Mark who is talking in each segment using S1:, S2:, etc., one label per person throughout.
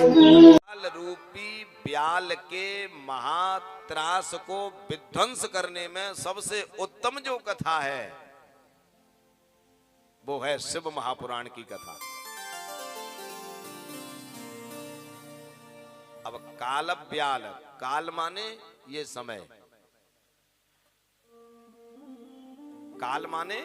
S1: काल रूपी ब्याल के महात्रास को विध्वंस करने में सबसे उत्तम जो कथा है वो है शिव महापुराण की कथा। अब काल ब्याल, काल माने ये समय, काल माने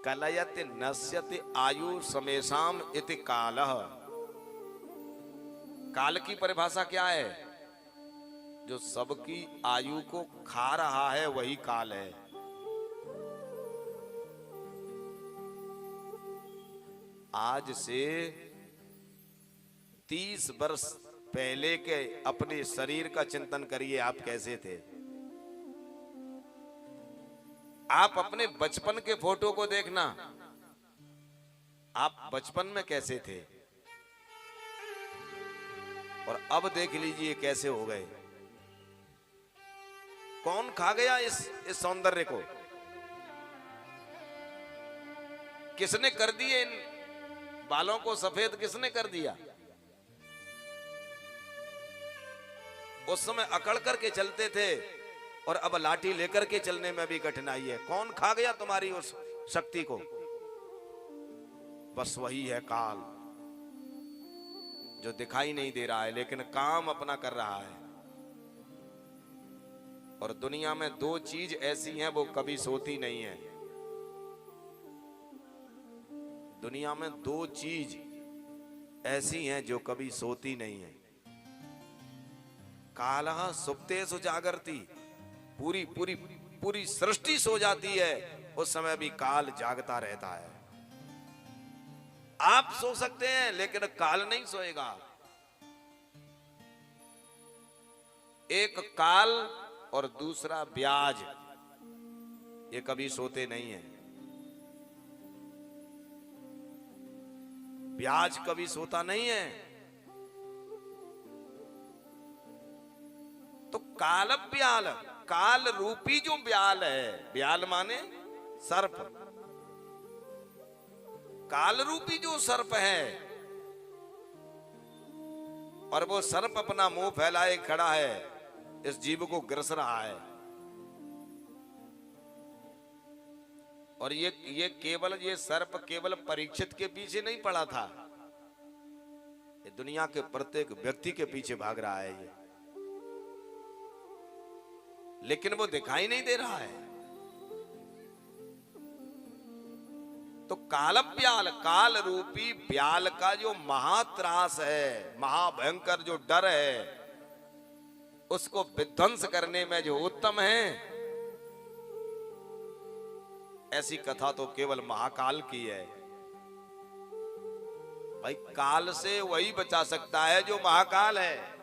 S1: कलयति नश्यति आयु समेषाम इति कालः। काल की परिभाषा क्या है? जो सबकी आयु को खा रहा है वही काल है। आज से 30 वर्ष पहले के अपने शरीर का चिंतन करिए, आप कैसे थे। आप अपने बचपन के फोटो को देखना, आप बचपन में कैसे थे और अब देख लीजिए कैसे हो गए। कौन खा गया इस सौंदर्य को? किसने कर दिए इन बालों को सफेद? किसने कर दिया? उस समय अकड़ करके चलते थे और अब लाठी लेकर के चलने में भी कठिनाई है। कौन खा गया तुम्हारी उस शक्ति को? बस वही है काल, जो दिखाई नहीं दे रहा है लेकिन काम अपना कर रहा है। और दुनिया में 2 चीज ऐसी हैं वो कभी सोती नहीं है। दुनिया में 2 चीज ऐसी हैं जो कभी सोती नहीं है। कालः सुप्तेषु जागर्ति, पूरी पूरी पूरी सृष्टि सो जाती है, उस समय भी काल जागता रहता है। आप सो सकते हैं लेकिन काल नहीं सोएगा। एक काल और दूसरा ब्याज, ये कभी सोते नहीं है। ब्याज कभी सोता नहीं है। तो काल ब्याल, काल रूपी जो ब्याल है, ब्याल माने सर्प, काल रूपी जो सर्प है, और वो सर्प अपना मुंह फैलाए खड़ा है, इस जीव को ग्रस रहा है। और ये केवल ये सर्प केवल परीक्षित के पीछे नहीं पड़ा था, ये दुनिया के प्रत्येक व्यक्ति के पीछे भाग रहा है ये, लेकिन वो दिखाई नहीं दे रहा है। तो काल ब्याल, काल रूपी ब्याल का जो महात्रास है, महाभयंकर जो डर है, उसको विध्वंस करने में जो उत्तम है, ऐसी कथा तो केवल महाकाल की है। भाई काल से वही बचा सकता है जो महाकाल है।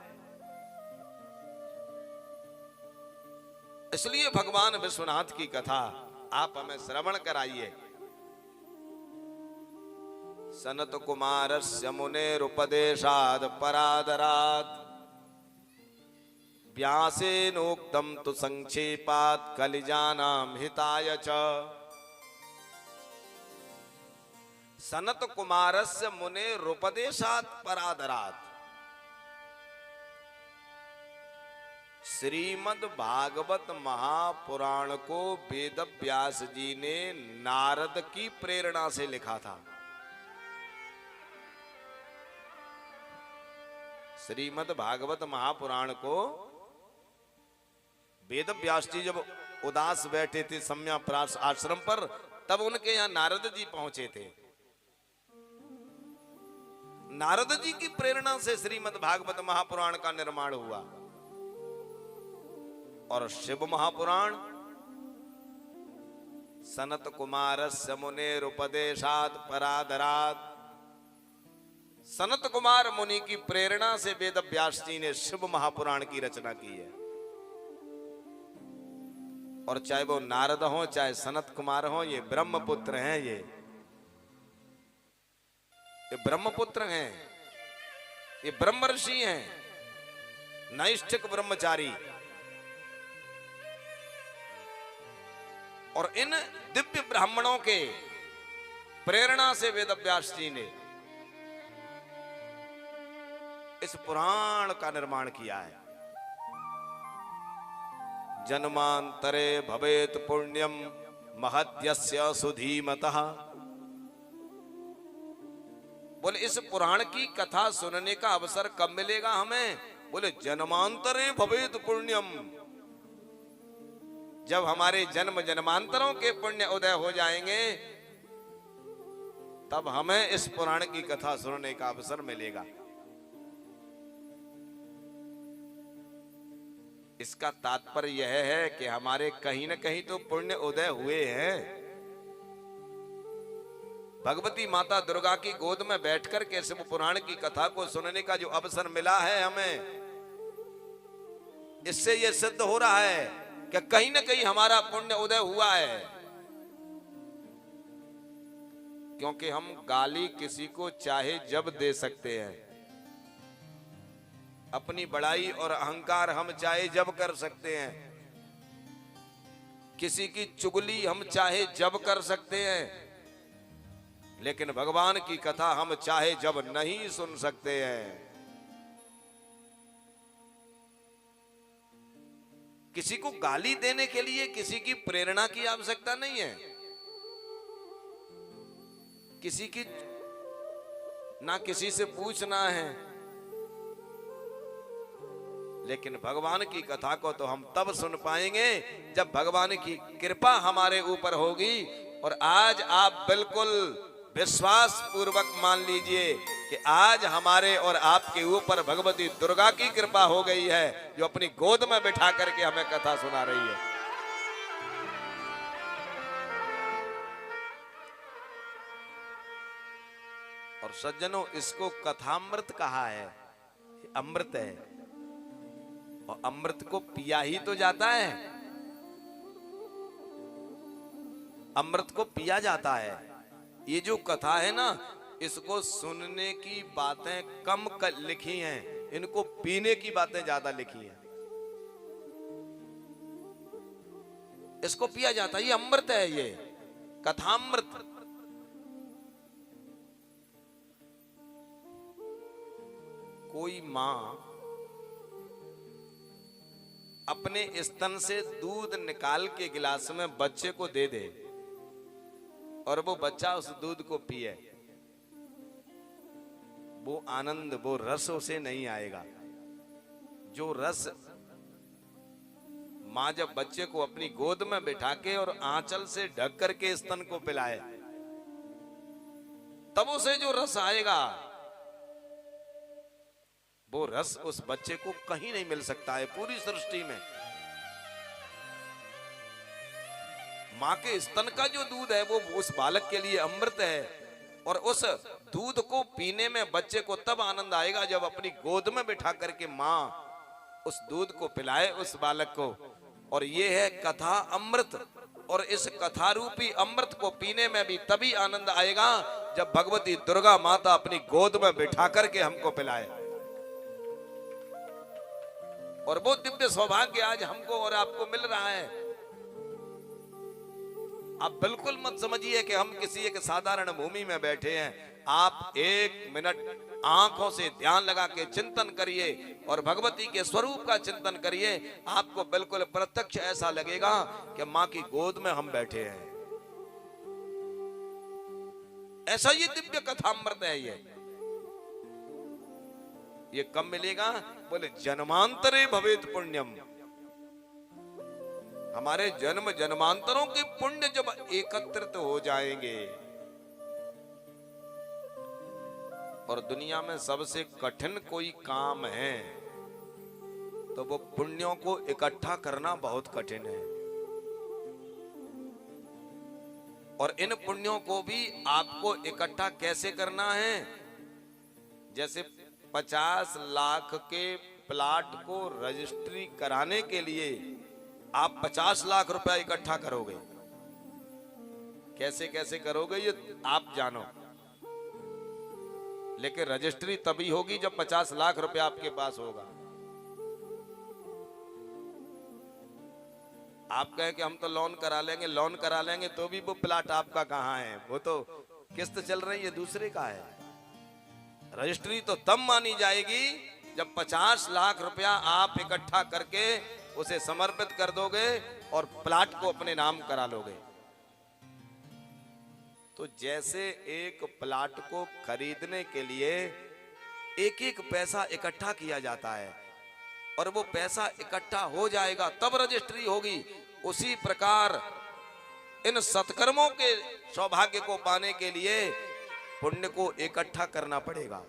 S1: इसलिए भगवान विश्वनाथ की कथा आप हमें श्रवण कराइए। सनत कुमारस्य मुनेरुपदेशाद परादरात् व्यासेनोक्तम तु संक्षेपात् कलिजानां हिताय च। सनत कुमारस्य मुनेरुपदेशात् परादरात्, श्रीमद् भागवत महापुराण को वेद व्यास जी ने नारद की प्रेरणा से लिखा था। श्रीमद् भागवत महापुराण को वेद व्यास जी जब उदास बैठे थे सम्याप्रास आश्रम पर, तब उनके यहां नारद जी पहुंचे थे। नारद जी की प्रेरणा से श्रीमद् भागवत महापुराण का निर्माण हुआ। और शिव महापुराण सनत कुमारस्य मुनेरुपदेशात् परादरात्, सनत कुमार मुनि की प्रेरणा से वेद व्यास जी ने शिव महापुराण की रचना की है। और चाहे वो नारद हो चाहे सनत कुमार हो, ये ब्रह्मपुत्र हैं। ये ब्रह्मपुत्र हैं, ये ब्रह्म ऋषि हैं, नैष्ठिक ब्रह्मचारी। और इन दिव्य ब्राह्मणों के प्रेरणा से वेद व्यास जी ने इस पुराण का निर्माण किया है। जन्मांतरे भवेत पुण्यम महत्यस्य सुधीमतः। बोले इस पुराण की कथा सुनने का अवसर कब मिलेगा हमें? बोले जन्मांतरे भवेत पुण्यम, जब हमारे जन्म जन्मांतरों के पुण्य उदय हो जाएंगे तब हमें इस पुराण की कथा सुनने का अवसर मिलेगा। इसका तात्पर्य यह है कि हमारे कहीं न कहीं तो पुण्य उदय हुए हैं। भगवती माता दुर्गा की गोद में बैठकर के शिव पुराण की कथा को सुनने का जो अवसर मिला है हमें, इससे यह सिद्ध हो रहा है कि कहीं न कहीं हमारा पुण्य उदय हुआ है। क्योंकि हम गाली किसी को चाहे जब दे सकते हैं, अपनी बड़ाई और अहंकार हम चाहे जब कर सकते हैं, किसी की चुगली हम चाहे जब कर सकते हैं, लेकिन भगवान की कथा हम चाहे जब नहीं सुन सकते हैं। किसी को गाली देने के लिए किसी की प्रेरणा की आवश्यकता नहीं है, किसी की ना किसी से पूछना है, लेकिन भगवान की कथा को तो हम तब सुन पाएंगे जब भगवान की कृपा हमारे ऊपर होगी। और आज आप बिल्कुल विश्वास पूर्वक मान लीजिए कि आज हमारे और आपके ऊपर भगवती दुर्गा की कृपा हो गई है, जो अपनी गोद में बिठा करके हमें कथा सुना रही है। और सज्जनों, इसको कथामृत कहा है, अमृत है, और अमृत को पिया ही तो जाता है, अमृत को पिया जाता है। ये जो कथा है ना, इसको सुनने की बातें कम लिखी हैं, इनको पीने की बातें ज्यादा लिखी हैं। इसको पिया जाता है, ये अमृत है, ये कथामृत। कोई मां अपने स्तन से दूध निकाल के गिलास में बच्चे को दे दे और वो बच्चा उस दूध को पिए, वो आनंद, वो रस उसे नहीं आएगा। जो रस मां जब बच्चे को अपनी गोद में बिठा के और आंचल से ढक करके स्तन को पिलाए, तब उसे जो रस आएगा, वो रस उस बच्चे को कहीं नहीं मिल सकता है पूरी सृष्टि में। मां के स्तन का जो दूध है वो उस बालक के लिए अमृत है, और उस दूध को पीने में बच्चे को तब आनंद आएगा जब अपनी गोद में बिठा करके मां उस दूध को पिलाए उस बालक को। और ये है कथा अमृत, और इस कथा रूपी अमृत को पीने में भी तभी आनंद आएगा जब भगवती दुर्गा माता अपनी गोद में बिठा करके हमको पिलाए। और वो दिव्य सौभाग्य आज हमको और आपको मिल रहा है। आप बिल्कुल मत समझिए कि हम किसी एक साधारण भूमि में बैठे हैं। आप एक मिनट आंखों से ध्यान लगा के चिंतन करिए और भगवती के स्वरूप का चिंतन करिए, आपको बिल्कुल प्रत्यक्ष ऐसा लगेगा कि मां की गोद में हम बैठे हैं। ऐसा ये दिव्य कथामृत है। ये कब मिलेगा? बोले जन्मांतरे भवेत पुण्यम। हमारे जन्म जन्मांतरों के पुण्य जब एकत्रित हो जाएंगे, और दुनिया में सबसे कठिन कोई काम है तो वो पुण्यों को इकट्ठा करना बहुत कठिन है। और इन पुण्यों को भी आपको इकट्ठा कैसे करना है? जैसे 50 लाख के प्लाट को रजिस्ट्री कराने के लिए आप 50 लाख रुपया इकट्ठा करोगे। कैसे कैसे करोगे ये आप जानो, लेकिन रजिस्ट्री तभी होगी जब 50 लाख रुपया आपके पास होगा। आप कहें कि हम तो लोन करा लेंगे, लोन करा लेंगे तो भी वो प्लाट आपका कहाँ है? वो तो किस्त चल रही है, दूसरे का है। रजिस्ट्री तो तब मानी जाएगी जब 50 लाख रुपया आप इकट्ठा करके उसे समर्पित कर दोगे और प्लाट को अपने नाम करा लोगे, तो जैसे एक प्लाट को खरीदने के लिए एक एक पैसा इकट्ठा किया जाता है और वो पैसा इकट्ठा हो जाएगा तब रजिस्ट्री होगी, उसी प्रकार इन सत्कर्मों के सौभाग्य को पाने के लिए पुण्य को इकट्ठा करना पड़ेगा।